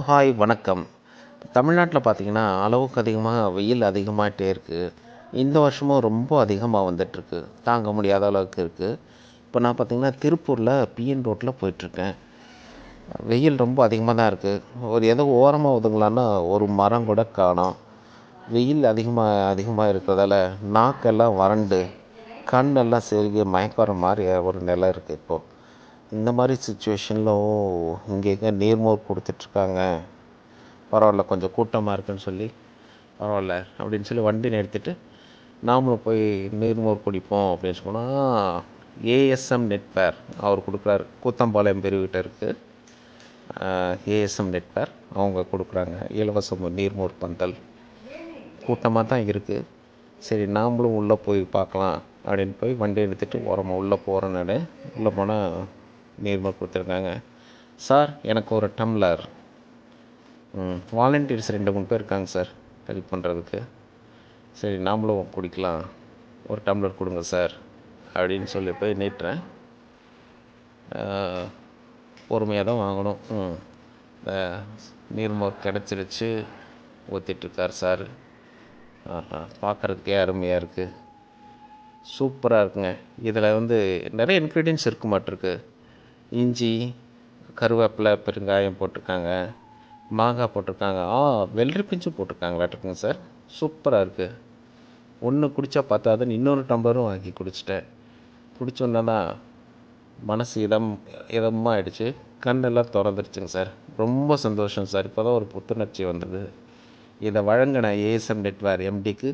Hi வணக்கம். தமிழ்நாட்டில் பார்த்தீங்கன்னா அளவுக்கு அதிகமாக வெயில் அதிகமாகிட்டே இருக்குது. இந்த வருஷமும் ரொம்ப அதிகமாக வந்துட்டுருக்கு. தாங்க முடியாத அளவுக்கு இருக்குது. இப்போ நான் பார்த்தீங்கன்னா திருப்பூரில் பிஎன் ரோட்டில் போயிட்டுருக்கேன். வெயில் ரொம்ப அதிகமாக தான் இருக்குது. ஒரு ஏதோ ஓரமாக ஒதுங்கலான்னா ஒரு மரம் கூட காணோம். வெயில் அதிகமாக அதிகமாக இருக்கிறதால நாக்கெல்லாம் வறண்டு கண்ணெல்லாம் செருகி மயக்கம் வர மாதிரி ஒரு நிலை இருக்குது இப்போது. இந்த மாதிரி சுச்சுவேஷனில் இங்கே எங்கே நீர்மோர் கொடுத்துட்ருக்காங்க. பரவாயில்ல, கொஞ்சம் கூட்டமாக இருக்குன்னு சொல்லி பரவாயில்ல அப்படின்னு சொல்லி வண்டி நிறுத்திட்டு நாமளும் போய் நீர்மோர் குடிப்போம் அப்படின்னு சொன்னால் ஏஎஸ்எம் நெட்வேர் அவர் கொடுக்குறாரு. கூத்தம்பாளையம் பெருகிட்ட இருக்குது ஏஎஸ்எம் நெட்வேர். அவங்க கொடுக்குறாங்க இலவச நீர்மோர் பந்தல். கூட்டமாக தான் இருக்குது. சரி நாமளும் உள்ளே போய் பார்க்கலாம் அப்படின்னு போய் வண்டி எடுத்துகிட்டு ஓரமாக உள்ளே போகிறேன். நான் உள்ளே போனால் நீர்மோர் கொடுத்துருக்காங்க. சார் எனக்கு ஒரு டம்ளர். வாலண்டியர்ஸ் 2-3 பேர் இருக்காங்க சார் ஹெல்ப் பண்ணுறதுக்கு. சரி நாமளும் குடிக்கலாம், ஒரு டம்ளர் கொடுங்க சார் அப்படின்னு சொல்லி போய் நீட்டுறேன். பொறுமையாக தான் வாங்கணும். நீர்மோர் கிடச்சிருச்சு. ஊற்றிட்டுருக்கார் சார். பார்க்குறதுக்கே அருமையாக இருக்குது. சூப்பராக இருக்குங்க. இதில் நிறைய இன்க்ரீடியன்ஸ் இருக்க மாட்டிருக்கு. இஞ்சி, கருவேப்பிலை, பெருங்காயம் போட்டிருக்காங்க, மாங்காய் போட்டிருக்காங்க, வெள்ளரி பிஞ்சும் போட்டிருக்காங்களாட்டுருக்குங்க சார். சூப்பராக இருக்குது. ஒன்று குடித்தா பார்த்தாதுன்னு இன்னொரு டம்ளரும் வாங்கி குடிச்சிட்டேன். குடித்தோன்னா தான் மனசு இதமாக ஆகிடுச்சு. கண்ணெல்லாம் திறந்துருச்சுங்க சார். ரொம்ப சந்தோஷம் சார். இப்போ தான் ஒரு புத்துணர்ச்சி வந்தது. இதை வழங்கின ஏஎஸ்எம் நெட்வேர் எம்டிக்கு